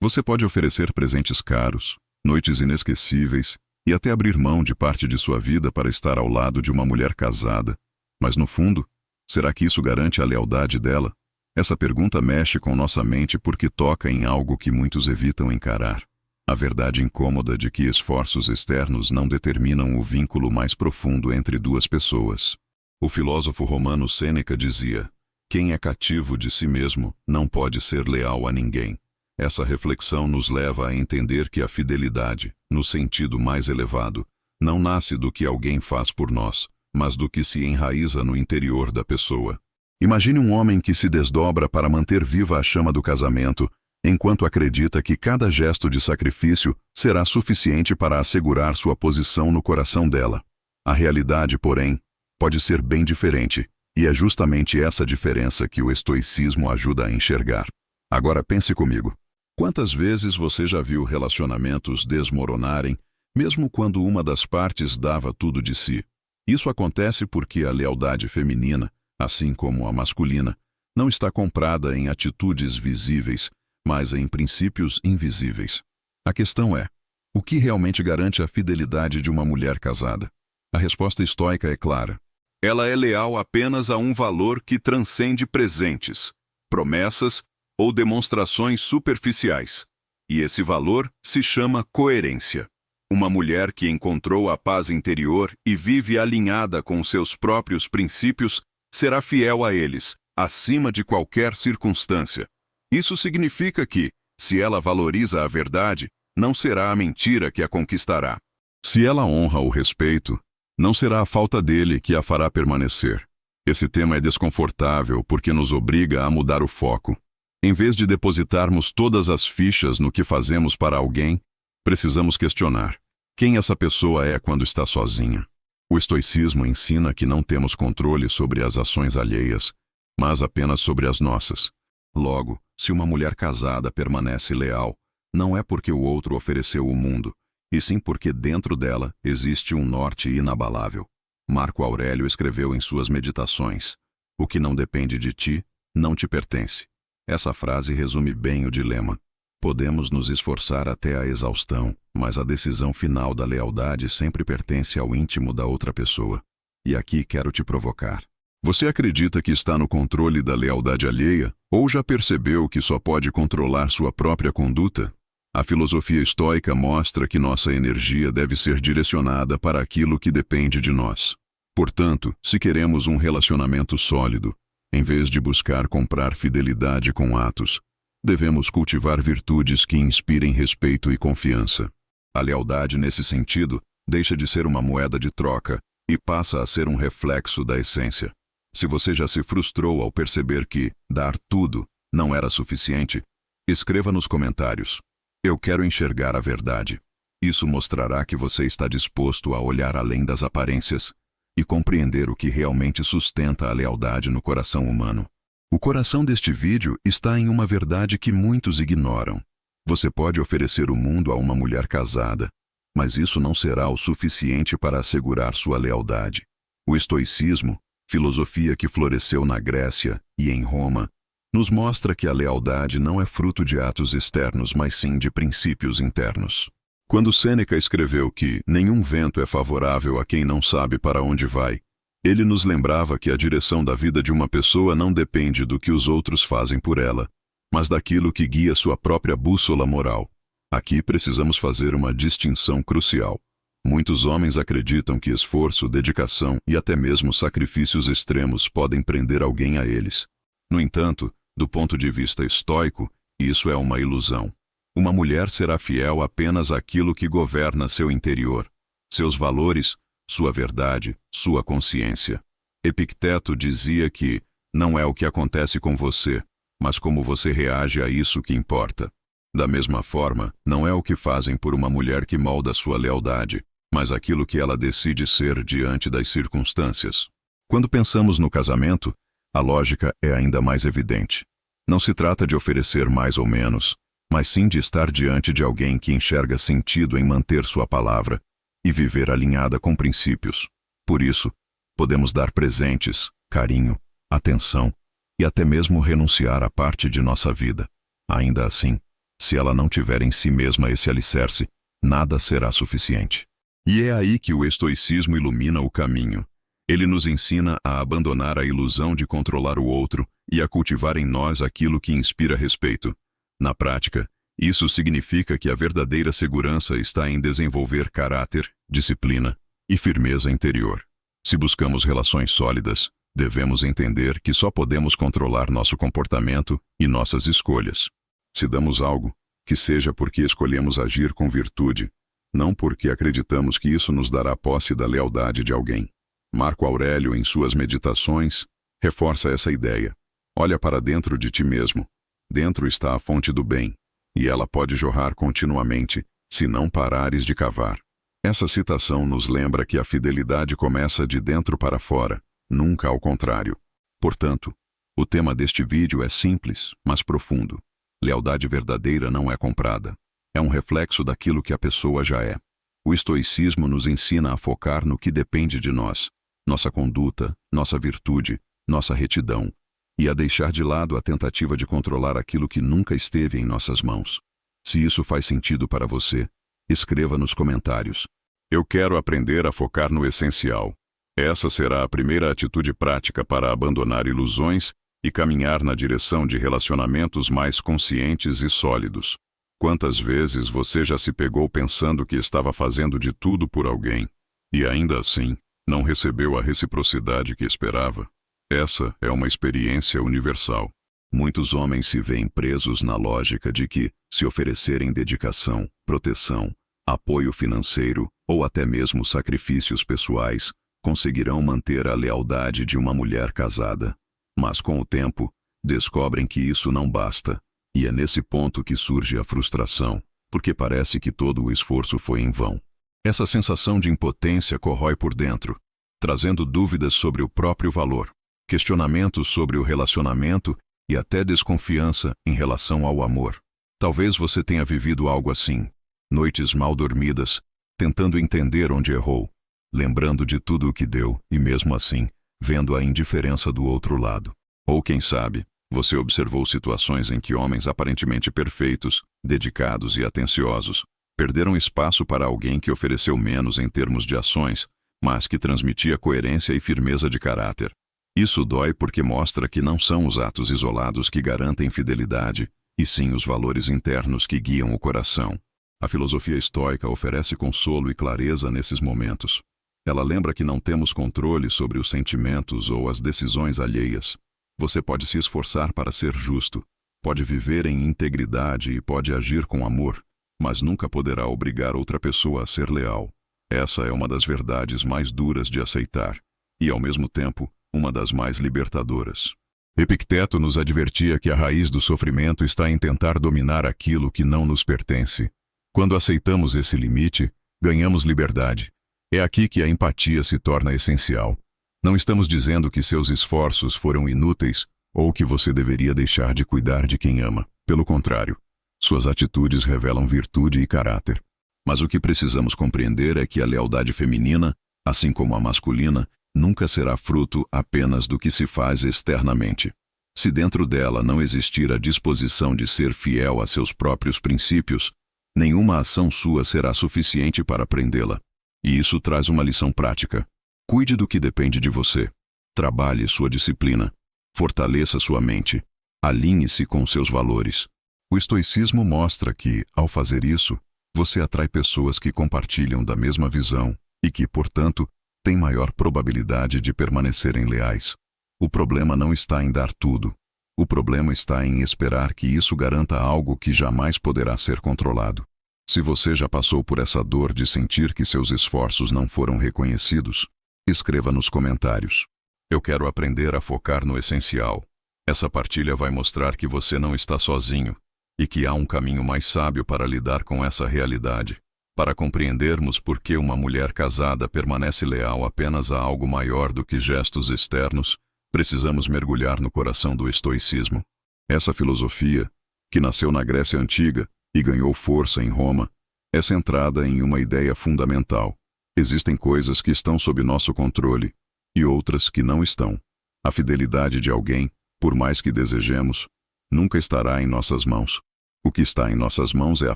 Você pode oferecer presentes caros, noites inesquecíveis e até abrir mão de parte de sua vida para estar ao lado de uma mulher casada. Mas no fundo, será que isso garante a lealdade dela? Essa pergunta mexe com nossa mente porque toca em algo que muitos evitam encarar. A verdade incômoda de que esforços externos não determinam o vínculo mais profundo entre duas pessoas. O filósofo romano Sêneca dizia: quem é cativo de si mesmo não pode ser leal a ninguém. Essa reflexão nos leva a entender que a fidelidade, no sentido mais elevado, não nasce do que alguém faz por nós, mas do que se enraiza no interior da pessoa. Imagine um homem que se desdobra para manter viva a chama do casamento, enquanto acredita que cada gesto de sacrifício será suficiente para assegurar sua posição no coração dela. A realidade, porém, pode ser bem diferente, e é justamente essa diferença que o estoicismo ajuda a enxergar. Agora pense comigo. Quantas vezes você já viu relacionamentos desmoronarem, mesmo quando uma das partes dava tudo de si? Isso acontece porque a lealdade feminina, assim como a masculina, não está comprada em atitudes visíveis, mas em princípios invisíveis. A questão é: o que realmente garante a fidelidade de uma mulher casada? A resposta estoica é clara. Ela é leal apenas a um valor que transcende presentes, promessas ou demonstrações superficiais. E esse valor se chama coerência. Uma mulher que encontrou a paz interior e vive alinhada com seus próprios princípios será fiel a eles, acima de qualquer circunstância. Isso significa que, se ela valoriza a verdade, não será a mentira que a conquistará. Se ela honra o respeito, não será a falta dele que a fará permanecer. Esse tema é desconfortável porque nos obriga a mudar o foco. Em vez de depositarmos todas as fichas no que fazemos para alguém, precisamos questionar: quem essa pessoa é quando está sozinha? O estoicismo ensina que não temos controle sobre as ações alheias, mas apenas sobre as nossas. Logo, se uma mulher casada permanece leal, não é porque o outro ofereceu o mundo, e sim porque dentro dela existe um norte inabalável. Marco Aurélio escreveu em suas Meditações: o que não depende de ti, não te pertence. Essa frase resume bem o dilema. Podemos nos esforçar até a exaustão, mas a decisão final da lealdade sempre pertence ao íntimo da outra pessoa. E aqui quero te provocar. Você acredita que está no controle da lealdade alheia, ou já percebeu que só pode controlar sua própria conduta? A filosofia estoica mostra que nossa energia deve ser direcionada para aquilo que depende de nós. Portanto, se queremos um relacionamento sólido, em vez de buscar comprar fidelidade com atos, devemos cultivar virtudes que inspirem respeito e confiança. A lealdade, nesse sentido, deixa de ser uma moeda de troca e passa a ser um reflexo da essência. Se você já se frustrou ao perceber que dar tudo não era suficiente, escreva nos comentários: eu quero enxergar a verdade. Isso mostrará que você está disposto a olhar além das aparências e compreender o que realmente sustenta a lealdade no coração humano. O coração deste vídeo está em uma verdade que muitos ignoram. Você pode oferecer o mundo a uma mulher casada, mas isso não será o suficiente para assegurar sua lealdade. O estoicismo, filosofia que floresceu na Grécia e em Roma, nos mostra que a lealdade não é fruto de atos externos, mas sim de princípios internos. Quando Sêneca escreveu que nenhum vento é favorável a quem não sabe para onde vai, ele nos lembrava que a direção da vida de uma pessoa não depende do que os outros fazem por ela, mas daquilo que guia sua própria bússola moral. Aqui precisamos fazer uma distinção crucial. Muitos homens acreditam que esforço, dedicação e até mesmo sacrifícios extremos podem prender alguém a eles. No entanto, do ponto de vista estoico, isso é uma ilusão. Uma mulher será fiel apenas àquilo que governa seu interior, seus valores, sua verdade, sua consciência. Epicteto dizia que não é o que acontece com você, mas como você reage a isso que importa. Da mesma forma, não é o que fazem por uma mulher que molda sua lealdade, mas aquilo que ela decide ser diante das circunstâncias. Quando pensamos no casamento, a lógica é ainda mais evidente. Não se trata de oferecer mais ou menos, mas sim de estar diante de alguém que enxerga sentido em manter sua palavra e viver alinhada com princípios. Por isso, podemos dar presentes, carinho, atenção e até mesmo renunciar a parte de nossa vida. Ainda assim, Se ela não tiver em si mesma esse alicerce, nada será suficiente. E é aí que o estoicismo ilumina o caminho. Ele nos ensina a abandonar a ilusão de controlar o outro e a cultivar em nós aquilo que inspira respeito. Na prática, isso significa que a verdadeira segurança está em desenvolver caráter, disciplina e firmeza interior. Se buscamos relações sólidas, devemos entender que só podemos controlar nosso comportamento e nossas escolhas. Se damos algo, que seja porque escolhemos agir com virtude, não porque acreditamos que isso nos dará posse da lealdade de alguém. Marco Aurélio, em suas Meditações, reforça essa ideia. Olha para dentro de ti mesmo. Dentro está a fonte do bem, e ela pode jorrar continuamente, se não parares de cavar. Essa citação nos lembra que a fidelidade começa de dentro para fora, nunca ao contrário. Portanto, o tema deste vídeo é simples, mas profundo. Lealdade verdadeira não é comprada. É um reflexo daquilo que a pessoa já é. O estoicismo nos ensina a focar no que depende de nós, nossa conduta, nossa virtude, nossa retidão, e a deixar de lado a tentativa de controlar aquilo que nunca esteve em nossas mãos. Se isso faz sentido para você, escreva nos comentários. Eu quero aprender a focar no essencial. Essa será a primeira atitude prática para abandonar ilusões e caminhar na direção de relacionamentos mais conscientes e sólidos. Quantas vezes você já se pegou pensando que estava fazendo de tudo por alguém, e ainda assim, não recebeu a reciprocidade que esperava? Essa é uma experiência universal. Muitos homens se veem presos na lógica de que, se oferecerem dedicação, proteção, apoio financeiro ou até mesmo sacrifícios pessoais, conseguirão manter a lealdade de uma mulher casada. Mas com o tempo, descobrem que isso não basta. E é nesse ponto que surge a frustração, porque parece que todo o esforço foi em vão. Essa sensação de impotência corrói por dentro, trazendo dúvidas sobre o próprio valor, questionamentos sobre o relacionamento e até desconfiança em relação ao amor. Talvez você tenha vivido algo assim, noites mal dormidas, tentando entender onde errou, lembrando de tudo o que deu e mesmo assim, vendo a indiferença do outro lado. Ou quem sabe, você observou situações em que homens aparentemente perfeitos, dedicados e atenciosos, perderam espaço para alguém que ofereceu menos em termos de ações, mas que transmitia coerência e firmeza de caráter. Isso dói porque mostra que não são os atos isolados que garantem fidelidade, e sim os valores internos que guiam o coração. A filosofia estoica oferece consolo e clareza nesses momentos. Ela lembra que não temos controle sobre os sentimentos ou as decisões alheias. Você pode se esforçar para ser justo, pode viver em integridade e pode agir com amor, mas nunca poderá obrigar outra pessoa a ser leal. Essa é uma das verdades mais duras de aceitar, e ao mesmo tempo, uma das mais libertadoras. Epicteto nos advertia que a raiz do sofrimento está em tentar dominar aquilo que não nos pertence. Quando aceitamos esse limite, ganhamos liberdade. É aqui que a empatia se torna essencial. Não estamos dizendo que seus esforços foram inúteis ou que você deveria deixar de cuidar de quem ama. Pelo contrário, suas atitudes revelam virtude e caráter. Mas o que precisamos compreender é que a lealdade feminina, assim como a masculina, nunca será fruto apenas do que se faz externamente. Se dentro dela não existir a disposição de ser fiel a seus próprios princípios, nenhuma ação sua será suficiente para prendê-la. E isso traz uma lição prática. Cuide do que depende de você. Trabalhe sua disciplina. Fortaleça sua mente. Alinhe-se com seus valores. O estoicismo mostra que, ao fazer isso, você atrai pessoas que compartilham da mesma visão e que, portanto, têm maior probabilidade de permanecerem leais. O problema não está em dar tudo. O problema está em esperar que isso garanta algo que jamais poderá ser controlado. Se você já passou por essa dor de sentir que seus esforços não foram reconhecidos, escreva nos comentários. Eu quero aprender a focar no essencial. Essa partilha vai mostrar que você não está sozinho e que há um caminho mais sábio para lidar com essa realidade. Para compreendermos por que uma mulher casada permanece leal apenas a algo maior do que gestos externos, precisamos mergulhar no coração do estoicismo. Essa filosofia, que nasceu na Grécia Antiga e ganhou força em Roma, é centrada em uma ideia fundamental. Existem coisas que estão sob nosso controle e outras que não estão. A fidelidade de alguém, por mais que desejemos, nunca estará em nossas mãos. O que está em nossas mãos é a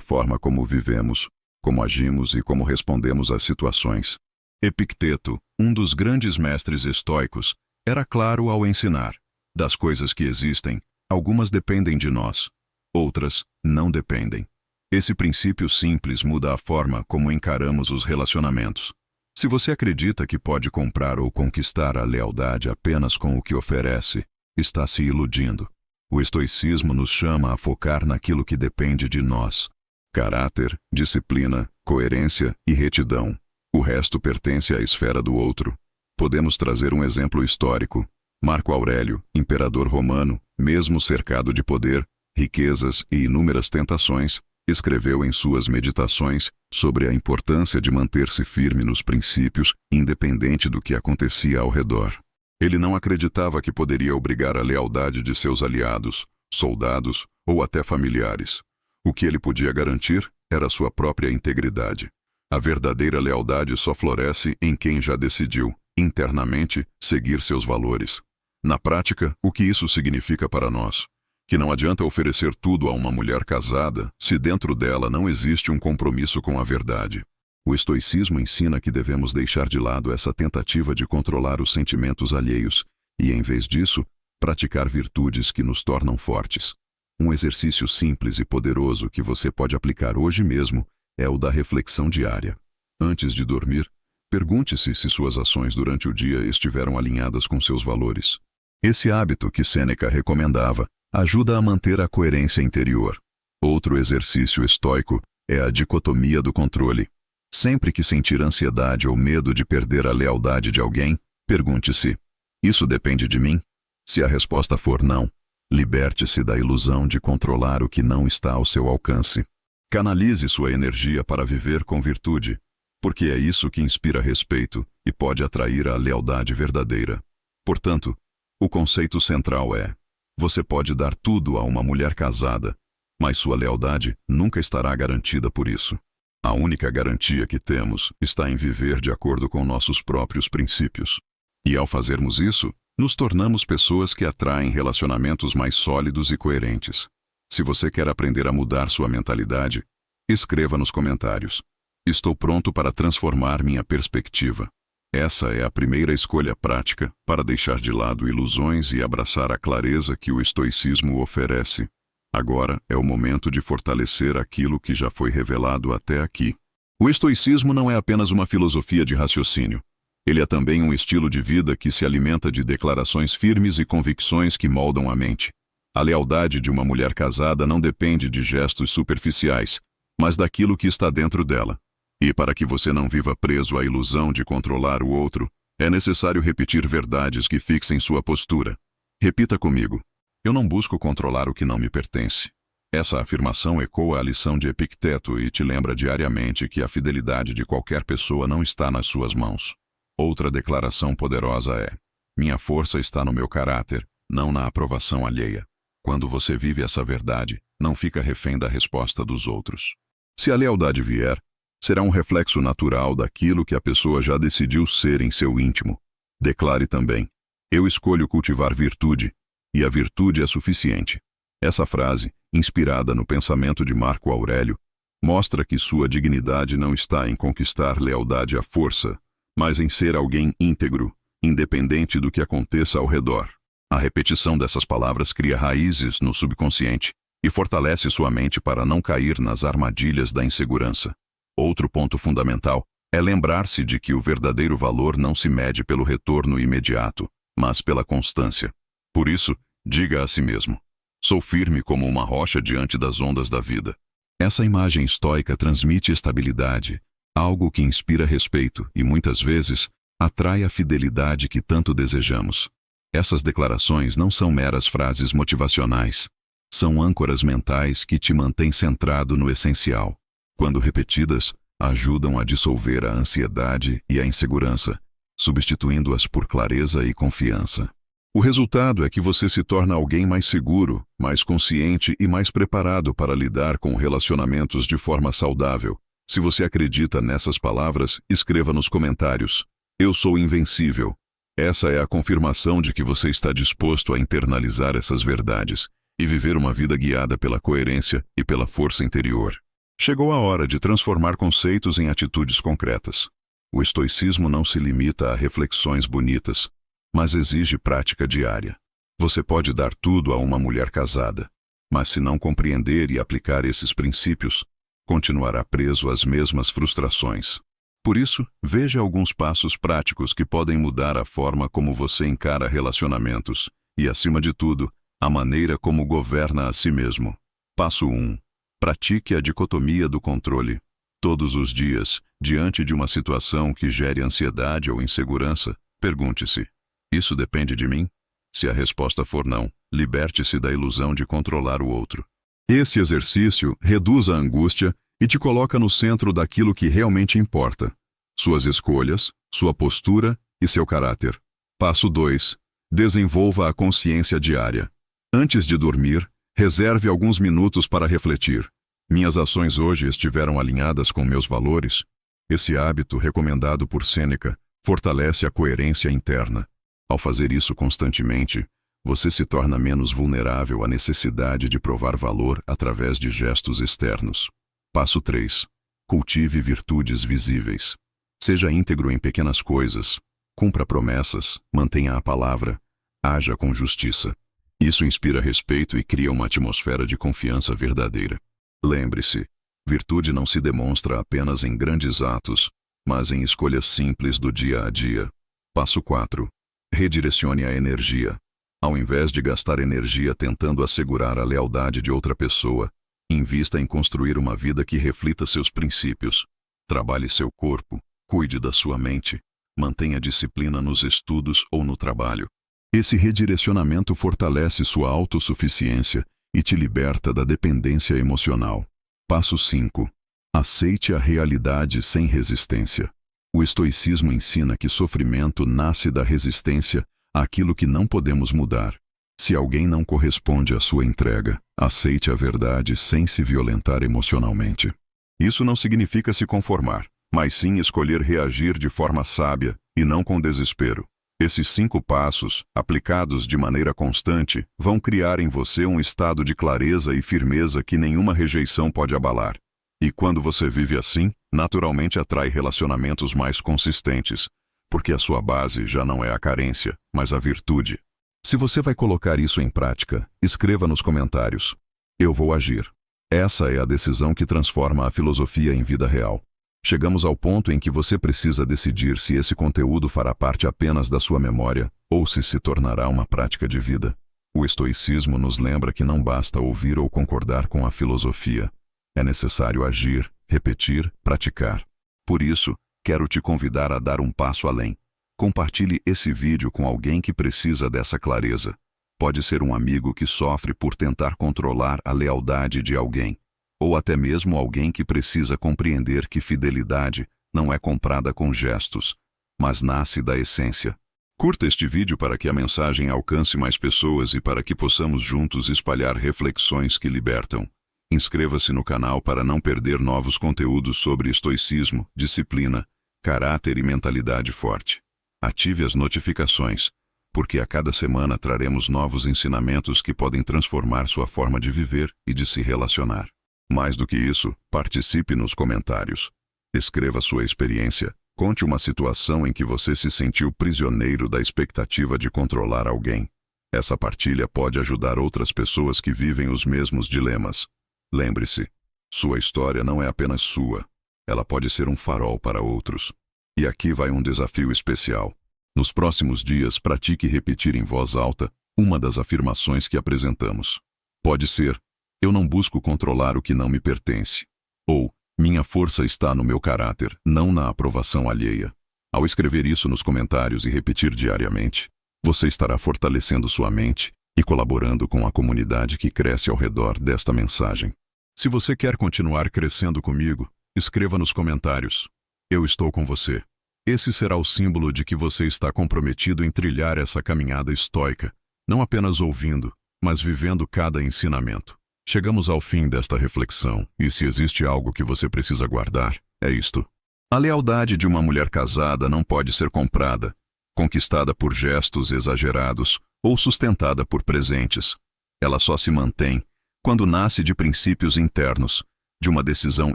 forma como vivemos, como agimos e como respondemos às situações. Epicteto, um dos grandes mestres estoicos, era claro ao ensinar: das coisas que existem, algumas dependem de nós, outras não dependem. Esse princípio simples muda a forma como encaramos os relacionamentos. Se você acredita que pode comprar ou conquistar a lealdade apenas com o que oferece, está se iludindo. O estoicismo nos chama a focar naquilo que depende de nós: caráter, disciplina, coerência e retidão. O resto pertence à esfera do outro. Podemos trazer um exemplo histórico. Marco Aurélio, imperador romano, mesmo cercado de poder, riquezas e inúmeras tentações, escreveu em suas meditações sobre a importância de manter-se firme nos princípios, independente do que acontecia ao redor. Ele não acreditava que poderia obrigar a lealdade de seus aliados, soldados ou até familiares. O que ele podia garantir era sua própria integridade. A verdadeira lealdade só floresce em quem já decidiu, internamente, seguir seus valores. Na prática, o que isso significa para nós? Que não adianta oferecer tudo a uma mulher casada se dentro dela não existe um compromisso com a verdade. O estoicismo ensina que devemos deixar de lado essa tentativa de controlar os sentimentos alheios e, em vez disso, praticar virtudes que nos tornam fortes. Um exercício simples e poderoso que você pode aplicar hoje mesmo é o da reflexão diária. Antes de dormir, pergunte-se se suas ações durante o dia estiveram alinhadas com seus valores. Esse hábito que Sêneca recomendava ajuda a manter a coerência interior. Outro exercício estoico é a dicotomia do controle. Sempre que sentir ansiedade ou medo de perder a lealdade de alguém, pergunte-se: isso depende de mim? Se a resposta for não, liberte-se da ilusão de controlar o que não está ao seu alcance. Canalize sua energia para viver com virtude, porque é isso que inspira respeito e pode atrair a lealdade verdadeira. Portanto, o conceito central é: você pode dar tudo a uma mulher casada, mas sua lealdade nunca estará garantida por isso. A única garantia que temos está em viver de acordo com nossos próprios princípios. E ao fazermos isso, nos tornamos pessoas que atraem relacionamentos mais sólidos e coerentes. Se você quer aprender a mudar sua mentalidade, escreva nos comentários: estou pronto para transformar minha perspectiva. Essa é a primeira escolha prática para deixar de lado ilusões e abraçar a clareza que o estoicismo oferece. Agora é o momento de fortalecer aquilo que já foi revelado até aqui. O estoicismo não é apenas uma filosofia de raciocínio. Ele é também um estilo de vida que se alimenta de declarações firmes e convicções que moldam a mente. A lealdade de uma mulher casada não depende de gestos superficiais, mas daquilo que está dentro dela. E para que você não viva preso à ilusão de controlar o outro, é necessário repetir verdades que fixem sua postura. Repita comigo: eu não busco controlar o que não me pertence. Essa afirmação ecoa a lição de Epicteto e te lembra diariamente que a fidelidade de qualquer pessoa não está nas suas mãos. Outra declaração poderosa é: minha força está no meu caráter, não na aprovação alheia. Quando você vive essa verdade, não fica refém da resposta dos outros. Se a lealdade vier, será um reflexo natural daquilo que a pessoa já decidiu ser em seu íntimo. Declare também: eu escolho cultivar virtude, e a virtude é suficiente. Essa frase, inspirada no pensamento de Marco Aurélio, mostra que sua dignidade não está em conquistar lealdade à força, mas em ser alguém íntegro, independente do que aconteça ao redor. A repetição dessas palavras cria raízes no subconsciente e fortalece sua mente para não cair nas armadilhas da insegurança. Outro ponto fundamental é lembrar-se de que o verdadeiro valor não se mede pelo retorno imediato, mas pela constância. Por isso, diga a si mesmo: sou firme como uma rocha diante das ondas da vida. Essa imagem estoica transmite estabilidade, algo que inspira respeito e, muitas vezes, atrai a fidelidade que tanto desejamos. Essas declarações não são meras frases motivacionais. São âncoras mentais que te mantêm centrado no essencial. Quando repetidas, ajudam a dissolver a ansiedade e a insegurança, substituindo-as por clareza e confiança. O resultado é que você se torna alguém mais seguro, mais consciente e mais preparado para lidar com relacionamentos de forma saudável. Se você acredita nessas palavras, escreva nos comentários: eu sou invencível. Essa é a confirmação de que você está disposto a internalizar essas verdades e viver uma vida guiada pela coerência e pela força interior. Chegou a hora de transformar conceitos em atitudes concretas. O estoicismo não se limita a reflexões bonitas, mas exige prática diária. Você pode dar tudo a uma mulher casada, mas se não compreender e aplicar esses princípios, continuará preso às mesmas frustrações. Por isso, veja alguns passos práticos que podem mudar a forma como você encara relacionamentos e, acima de tudo, a maneira como governa a si mesmo. Passo 1. Pratique a dicotomia do controle. Todos os dias, diante de uma situação que gere ansiedade ou insegurança, pergunte-se: isso depende de mim? Se a resposta for não, liberte-se da ilusão de controlar o outro. Esse exercício reduz a angústia e te coloca no centro daquilo que realmente importa: suas escolhas, sua postura e seu caráter. Passo 2. Desenvolva a consciência diária. Antes de dormir, reserve alguns minutos para refletir. Minhas ações hoje estiveram alinhadas com meus valores? Esse hábito, recomendado por Sêneca, fortalece a coerência interna. Ao fazer isso constantemente, você se torna menos vulnerável à necessidade de provar valor através de gestos externos. Passo 3. Cultive virtudes visíveis. Seja íntegro em pequenas coisas, cumpra promessas, mantenha a palavra, haja com justiça. Isso inspira respeito e cria uma atmosfera de confiança verdadeira. Lembre-se, virtude não se demonstra apenas em grandes atos, mas em escolhas simples do dia a dia. Passo 4. Redirecione a energia. Ao invés de gastar energia tentando assegurar a lealdade de outra pessoa, invista em construir uma vida que reflita seus princípios. Trabalhe seu corpo, cuide da sua mente, mantenha disciplina nos estudos ou no trabalho. Esse redirecionamento fortalece sua autossuficiência e te liberta da dependência emocional. Passo 5. Aceite a realidade sem resistência. O estoicismo ensina que sofrimento nasce da resistência àquilo que não podemos mudar. Se alguém não corresponde à sua entrega, aceite a verdade sem se violentar emocionalmente. Isso não significa se conformar, mas sim escolher reagir de forma sábia e não com desespero. Esses 5 passos, aplicados de maneira constante, vão criar em você um estado de clareza e firmeza que nenhuma rejeição pode abalar. E quando você vive assim, naturalmente atrai relacionamentos mais consistentes, porque a sua base já não é a carência, mas a virtude. Se você vai colocar isso em prática, escreva nos comentários: eu vou agir. Essa é a decisão que transforma a filosofia em vida real. Chegamos ao ponto em que você precisa decidir se esse conteúdo fará parte apenas da sua memória ou se tornará uma prática de vida. O estoicismo nos lembra que não basta ouvir ou concordar com a filosofia. É necessário agir, repetir, praticar. Por isso, quero te convidar a dar um passo além. Compartilhe esse vídeo com alguém que precisa dessa clareza. Pode ser um amigo que sofre por tentar controlar a lealdade de alguém, ou até mesmo alguém que precisa compreender que fidelidade não é comprada com gestos, mas nasce da essência. Curta este vídeo para que a mensagem alcance mais pessoas e para que possamos juntos espalhar reflexões que libertam. Inscreva-se no canal para não perder novos conteúdos sobre estoicismo, disciplina, caráter e mentalidade forte. Ative as notificações, porque a cada semana traremos novos ensinamentos que podem transformar sua forma de viver e de se relacionar. Mais do que isso, participe nos comentários. Escreva sua experiência. Conte uma situação em que você se sentiu prisioneiro da expectativa de controlar alguém. Essa partilha pode ajudar outras pessoas que vivem os mesmos dilemas. Lembre-se, sua história não é apenas sua. Ela pode ser um farol para outros. E aqui vai um desafio especial. Nos próximos dias, pratique repetir em voz alta uma das afirmações que apresentamos. Pode ser: eu não busco controlar o que não me pertence. Ou, minha força está no meu caráter, não na aprovação alheia. Ao escrever isso nos comentários e repetir diariamente, você estará fortalecendo sua mente e colaborando com a comunidade que cresce ao redor desta mensagem. Se você quer continuar crescendo comigo, escreva nos comentários: eu estou com você. Esse será o símbolo de que você está comprometido em trilhar essa caminhada estoica, não apenas ouvindo, mas vivendo cada ensinamento. Chegamos ao fim desta reflexão, e se existe algo que você precisa guardar, é isto. A lealdade de uma mulher casada não pode ser comprada, conquistada por gestos exagerados ou sustentada por presentes. Ela só se mantém quando nasce de princípios internos, de uma decisão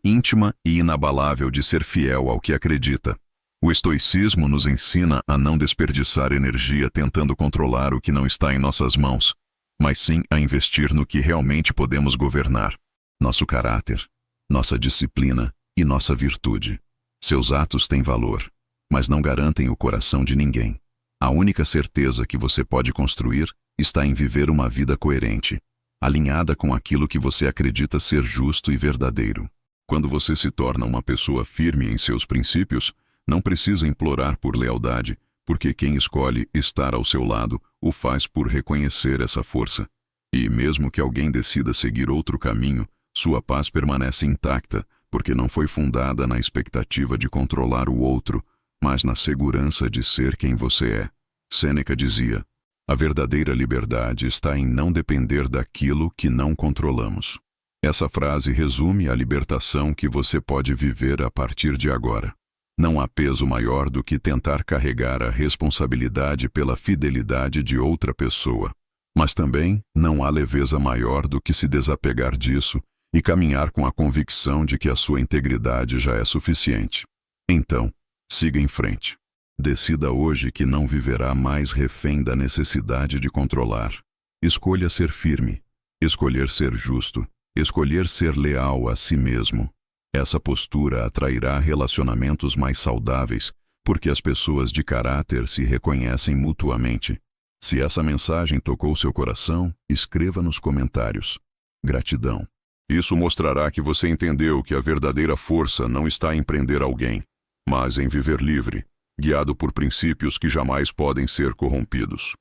íntima e inabalável de ser fiel ao que acredita. O estoicismo nos ensina a não desperdiçar energia tentando controlar o que não está em nossas mãos, mas sim a investir no que realmente podemos governar: nosso caráter, nossa disciplina e nossa virtude. Seus atos têm valor, mas não garantem o coração de ninguém. A única certeza que você pode construir está em viver uma vida coerente, alinhada com aquilo que você acredita ser justo e verdadeiro. Quando você se torna uma pessoa firme em seus princípios, não precisa implorar por lealdade, porque quem escolhe estar ao seu lado o faz por reconhecer essa força. E mesmo que alguém decida seguir outro caminho, sua paz permanece intacta, porque não foi fundada na expectativa de controlar o outro, mas na segurança de ser quem você é. Sêneca dizia: a verdadeira liberdade está em não depender daquilo que não controlamos. Essa frase resume a libertação que você pode viver a partir de agora. Não há peso maior do que tentar carregar a responsabilidade pela fidelidade de outra pessoa. Mas também não há leveza maior do que se desapegar disso e caminhar com a convicção de que a sua integridade já é suficiente. Então, siga em frente. Decida hoje que não viverá mais refém da necessidade de controlar. Escolha ser firme, escolher ser justo, escolher ser leal a si mesmo. Essa postura atrairá relacionamentos mais saudáveis, porque as pessoas de caráter se reconhecem mutuamente. Se essa mensagem tocou seu coração, escreva nos comentários. Gratidão. Isso mostrará que você entendeu que a verdadeira força não está em prender alguém, mas em viver livre, guiado por princípios que jamais podem ser corrompidos.